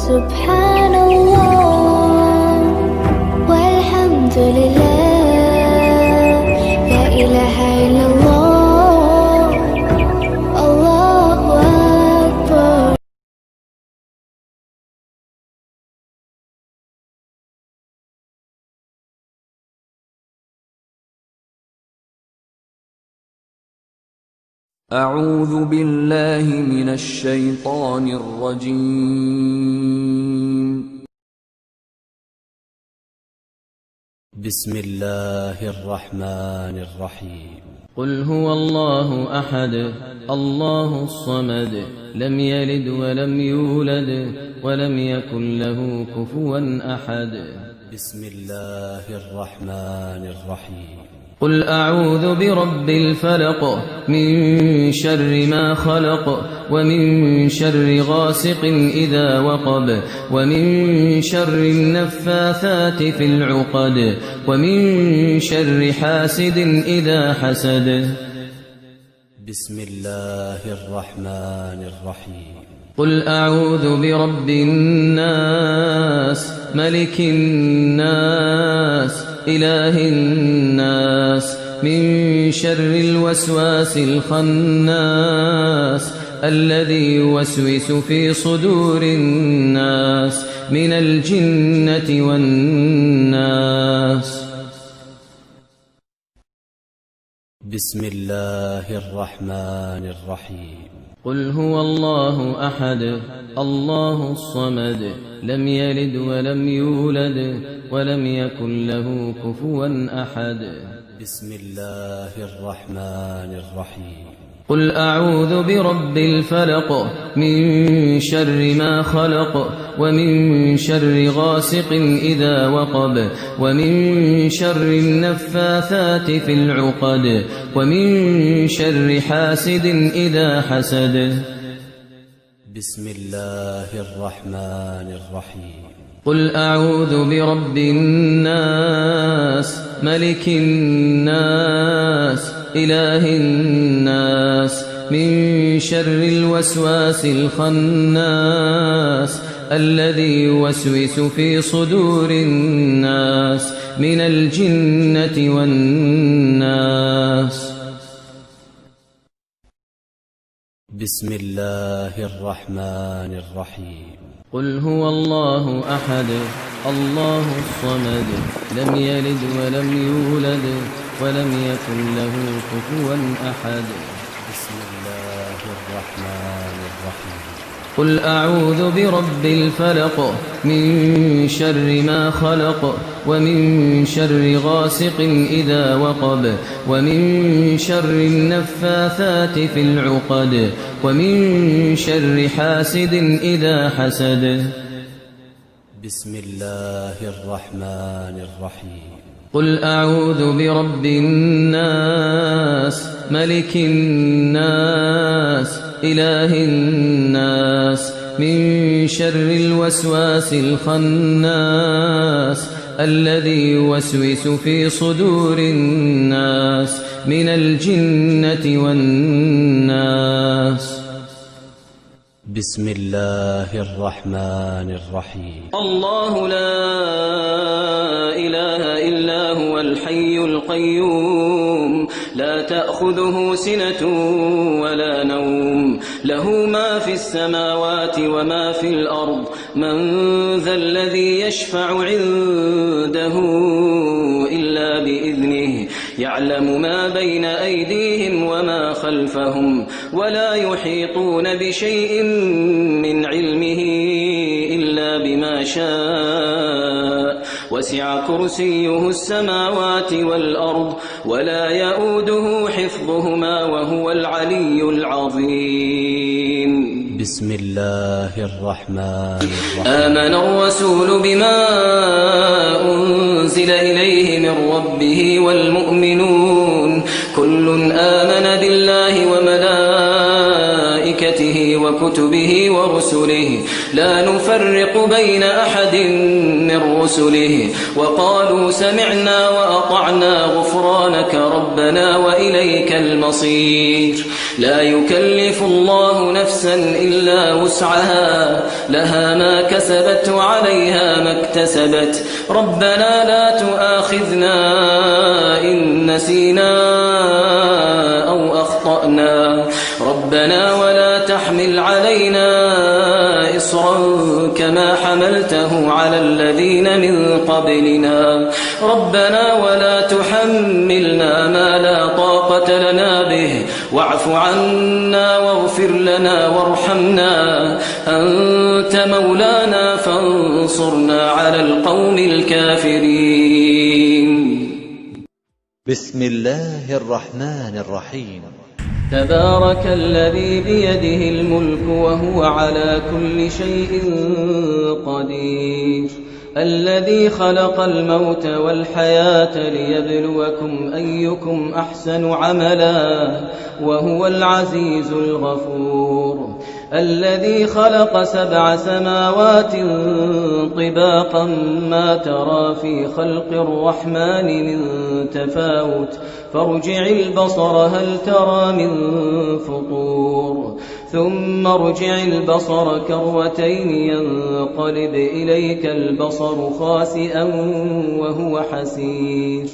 سبحان الله والحمد لله لا إله إلا الله الله أكبر. أعوذ بالله من الشيطان الرجيم. بسم الله الرحمن الرحيم. قل هو الله أحد الله الصمد لم يلد ولم يولد ولم يكن له كفوا أحد. بسم الله الرحمن الرحيم. قل أعوذ برب الفلق من شر ما خلق ومن شر غاسق إذا وقب ومن شر النفاثات في العقد ومن شر حاسد إذا حسد. بسم الله الرحمن الرحيم. قل أعوذ برب الناس ملك الناس إله الناس من شر الوسواس الخناس الذي يوسوس في صدور الناس من الجنة والناس. بسم الله الرحمن الرحيم. قل هو الله أحد الله الصمد لم يلد ولم يولد ولم يكن له كفوا أحد. بسم الله الرحمن الرحيم. قل أعوذ برب الفلق من شر ما خلق ومن شر غاسق إذا وقب ومن شر النفاثات في العقد ومن شر حاسد إذا حسد. بسم الله الرحمن الرحيم. قل أعوذ برب الناس ملك الناس إله الناس من شر الوسواس الخناس الذي يوسوس في صدور الناس من الجنة والناس. بسم الله الرحمن الرحيم. قل هو الله أحد الله الصمد لم يلد ولم يولد ولم يكن له كفوا أحد. بسم الله الرحمن الرحيم. قل أعوذ برب الفلق من شر ما خلق ومن شر غاسق إذا وقب ومن شر النفاثات في العقد ومن شر حاسد إذا حسد. بسم الله الرحمن الرحيم. قل أعوذ برب الناس ملك الناس إله الناس من شر الوسواس الخناس الذي يوسوس في صدور الناس من الجنة والناس. بسم الله الرحمن الرحيم. الله لا إله إلا هو الحي القيوم لا تأخذه سنة ولا نوم له ما في السماوات وما في الأرض من ذا الذي يشفع عنده إلا بإذنه يعلم ما بين أيديهم وما خلفهم ولا يحيطون بشيء من علمه إلا بما شاء وسع كرسيه السماوات والأرض ولا يؤوده حفظهما وهو العلي العظيم. بسم الله الرحمن الرحيم. آمن الرسول بما أنزل إليه من ربه والمؤمنون كل آمن بالله وملائكته وكتبه ورسله لا نفرق بين أحد من رسله وقالوا سمعنا وأطعنا غفرانك ربنا وإليك المصير لا يكلف الله نفسا إلا وسعها لها ما كسبت وعليها ما اكتسبت ربنا لا تؤاخذنا إن نسينا أو أخطأنا ربنا ولا تحمل علينا إصرا كما حملته على الذين من قبلنا ربنا ولا تحملنا ما لا طاقة لنا به واعف عنا واغفر لنا وارحمنا أنت مولانا فانصرنا على القوم الكافرين. بسم الله الرحمن الرحيم. تبارك الذي بيده الملك وهو على كل شيء قدير الذي خلق الموت والحياة ليبلوكم أيكم أحسن عملا وهو العزيز الغفور الذي خلق 7 سماوات طباقا ما ترى في خلق الرحمن من تفاوت فارجع البصر هل ترى من فطور ثم ارجع البصر كرتين ينقلب إليك البصر خاسئا وهو حسير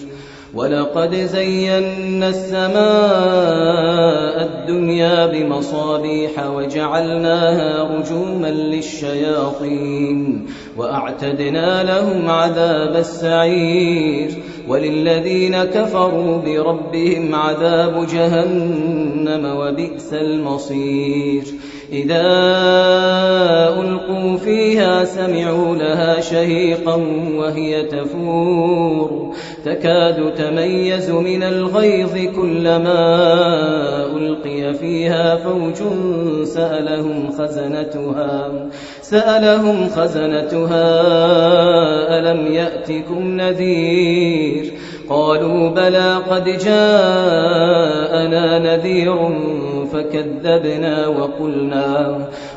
ولقد زينا السماء الدنيا بمصابيح وجعلناها رجوما للشياطين وأعتدنا لهم عذاب السعير وللذين كفروا بربهم عذاب جهنم وبئس المصير إذا ألقوا فيها سمعوا لها شهيقا وهي تفور تكاد تميز من الغيظ كلما ألقي فيها فوج سألهم خزنتها ألم يأتكم نذير قالوا بلى قد جاءنا نذير فكذبنا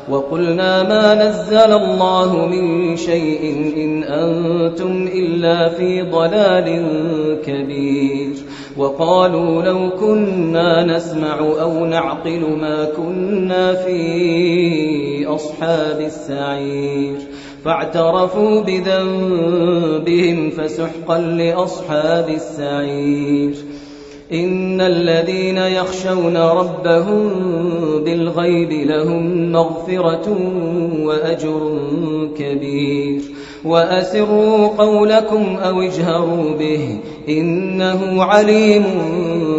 وقلنا ما نزل الله من شيء إن أنتم إلا في ضلال كبير وقالوا لو كنا نسمع أو نعقل ما كنا في أصحاب السعير فاعترفوا بذنبهم فسحقا لأصحاب السعير إن الذين يخشون ربهم بالغيب لهم مغفرة وأجر كبير وأسروا قولكم أو اجهروا به إنه عليم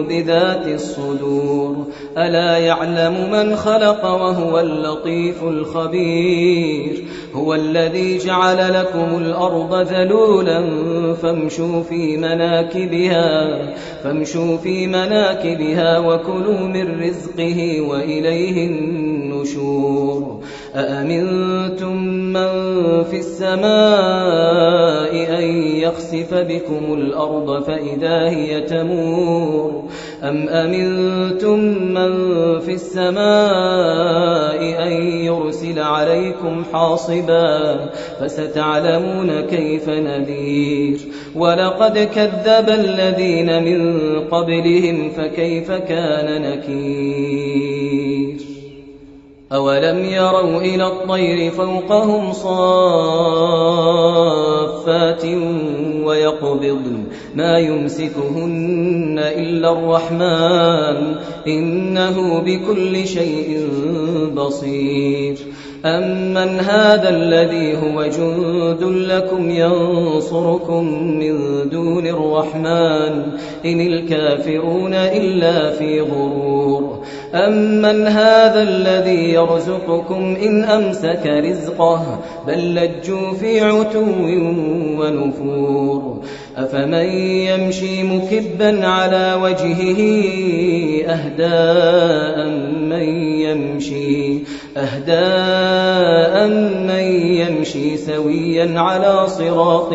بذات الصدور ألا يعلم من خلق وهو اللطيف الخبير هو الذي جعل لكم الأرض ذلولا فامشوا في مناكبها وكلوا من رزقه وإليه النشور أأمنتم من في السماء أن يخسف بكم الأرض فإذا هي تمور أم أمنتم من في السماء أن يرسل عليكم حاصبا فستعلمون كيف نذير ولقد كذب الذين من قبلهم فكيف كان نكير أولم يروا إلى الطير فوقهم صافات ويقبضن ما يمسكهن إلا الرحمن إنه بكل شيء بصير أمن هذا الذي هو جند لكم ينصركم من دون الرحمن إن الكافرون إلا في غرور أمن هذا الذي يرزقكم إن أمسك رزقه بل لجوا في عتو ونفور أفمن يمشي مكبا على وجهه أهدى من يمشي سويا على صراط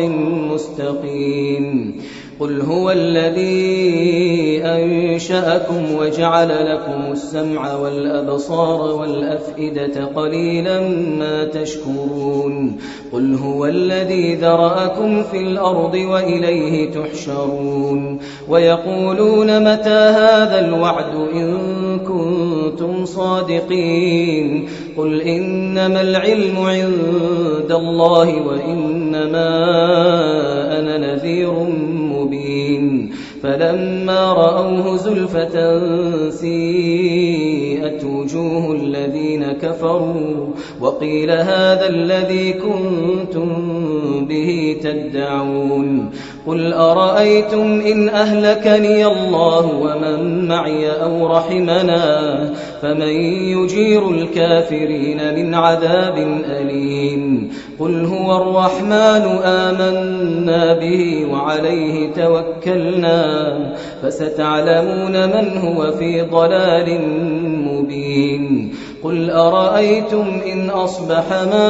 مستقيم قل هو الذي أنشأكم وجعل لكم السمع والأبصار والأفئدة قليلا ما تشكرون قل هو الذي ذرأكم في الأرض وإليه تحشرون ويقولون متى هذا الوعد إن كنتم صادقين قل إنما العلم عند الله وإنما أنا نذير مبين فلما رأوه زلفة سيئت وجوه الذين كفروا وقيل هذا الذي كنتم به تدعون قل أرأيتم إن أهلكني الله ومن معي أو رحمنا فمن يجير الكافرين من عذاب أليم قل هو الرحمن آمنا به وعليه توكلنا فستعلمون من هو في ضلال مبين قل أرأيتم إن أصبح ماؤكم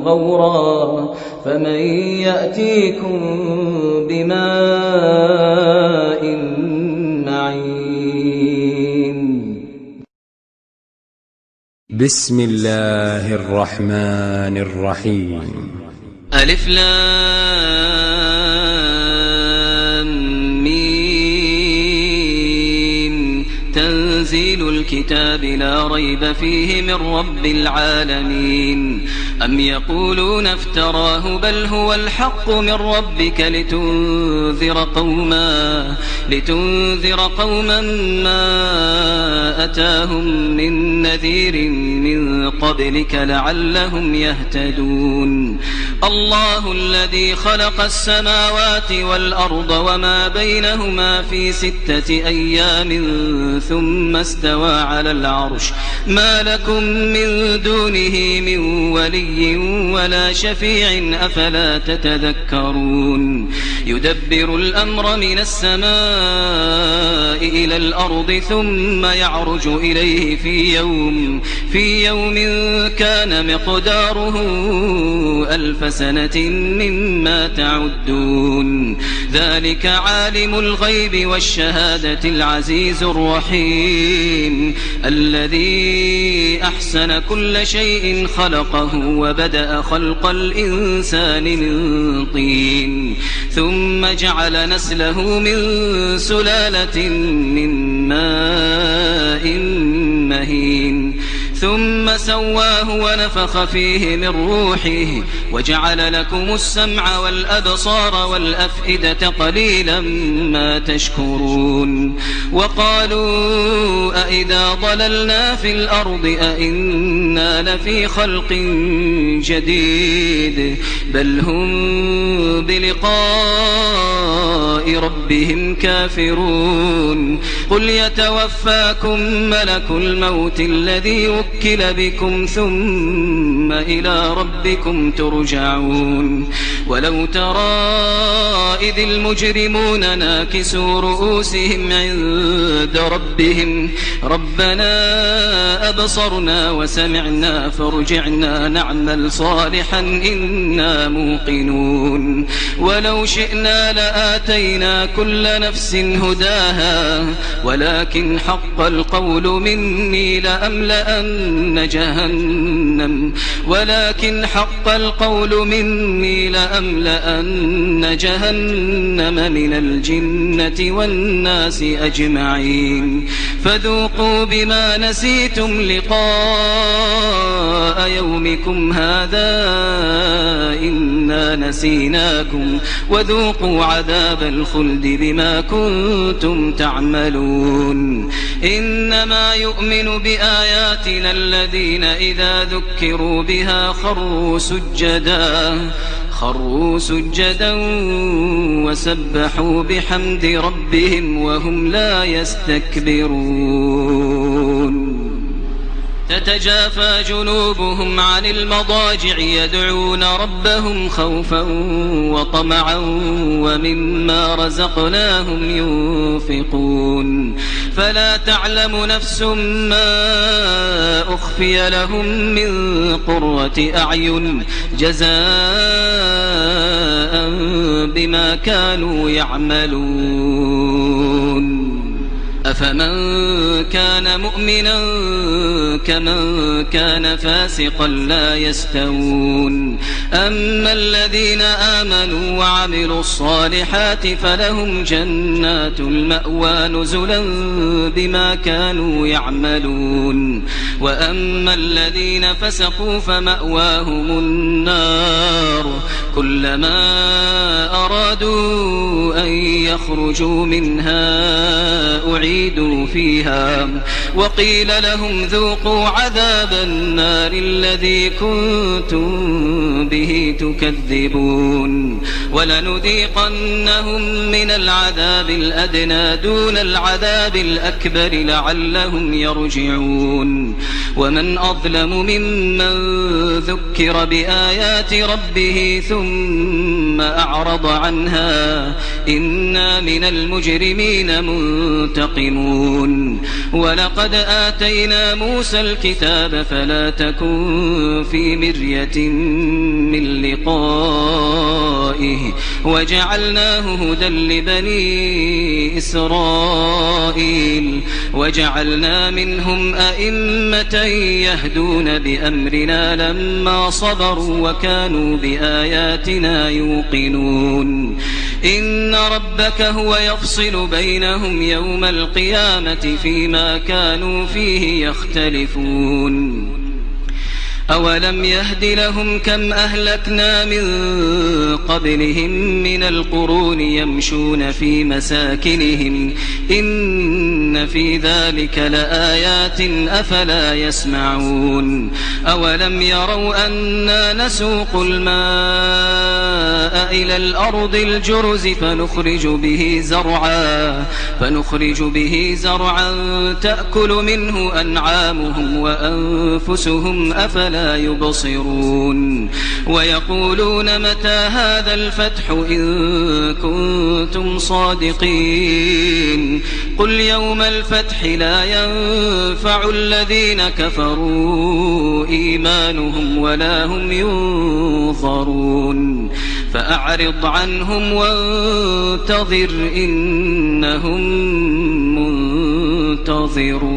غورا فمن يأتيكم بماء معين بسم الله الرحمن الرحيم ألف لام ميم تنزيل الكتاب لا ريب فيه من رب العالمين أم يقولون افتراه بل هو الحق من ربك لتنذر قوما ما أتاهم من نذير من قبلك لعلهم يهتدون الله الذي خلق السماوات والأرض وما بينهما في 6 أيام ثم استوى على العرش ما لكم من دونه من ولي ولا شفيع أفلا تتذكرون يدبر الأمر من السماء إلى الأرض ثم يعرج إليه في يوم كان مقداره 1000 سنة مما تعدون ذلك عالم الغيب والشهادة العزيز الرحيم الذي أحسن كل شيء خلقه وبدأ خلق الإنسان من طين ثم جعل نسله من سلالة من ماء مهين ثم سواه ونفخ فيه من روحه وجعل لكم السمع والأبصار والأفئدة قليلا ما تشكرون وقالوا أئذا ضللنا في الأرض أئنا لفي خلق جديد بل هم بلقاء ربهم كافرون قل يتوفاكم ملك الموت الذي وكل بكم ثم إلى ربكم ترجعون ولو ترى إذ المجرمون ناكسوا رؤوسهم عند ربهم ربنا أبصرنا وسمعنا فارجعنا نعمل صالحا إنا موقنون ولو شئنا لآتينا كل نفس هداها ولكن حق القول مني لأملأن جهنم من الجنة والناس أجمعين فذوقوا بما نسيتم لقاء يومكم هذا إنا نسيناكم وذوقوا عذاب الخلد بما كنتم تعملون إنما يؤمن بآياتنا الذين إذا ذكروا بها خروا سجدا وسبحوا بحمد ربهم وهم لا يستكبرون تتجافى جنوبهم عن المضاجع يدعون ربهم خوفا وطمعا ومما رزقناهم ينفقون فلا تعلم نفس ما أخفي لهم من قرة أعين جزاء بما كانوا يعملون أفمن كان مؤمنا كمن كان فاسقا لا يستوون أما الذين آمنوا وعملوا الصالحات فلهم جنات المأوى نزلا بما كانوا يعملون وأما الذين فسقوا فمأواهم النار كلما أرادوا أن يخرجوا منها أعيدوا فيها وقيل لهم ذوقوا عذاب النار الذي كنتم به تكذبون ولنذيقنهم من العذاب الأدنى دون العذاب الأكبر لعلهم يرجعون ومن أظلم ممن ذكر بآيات ربه ثم أعرض عنها إنا من المجرمين منتقمون ولقد آتينا موسى الكتاب فلا تكن في مرية من لقائه وجعلناه هدى لبني إسرائيل وجعلنا منهم أئمة يهدون بأمرنا لما صبروا وكانوا بآياتنا يوقنون إن ربك هو يفصل بينهم يوم القيامة فيما كانوا فيه يختلفون أولم يهد لهم كم أهلكنا من قبلهم من القرون يمشون في مساكنهم إن في ذلك لآيات أفلا يسمعون أولم يروا أنا نسوق الماء إلى الأرض الجرز فنخرج به زرعا تأكل منه أنعامهم وأنفسهم أفلا يبصرون ويقولون متى هذا الفتح إن كنتم صادقين قل يوم الفتح لا ينفع الذين كفروا إيمانهم ولا هم ينظرون فأعرض عنهم وانتظر إنهم منتظرون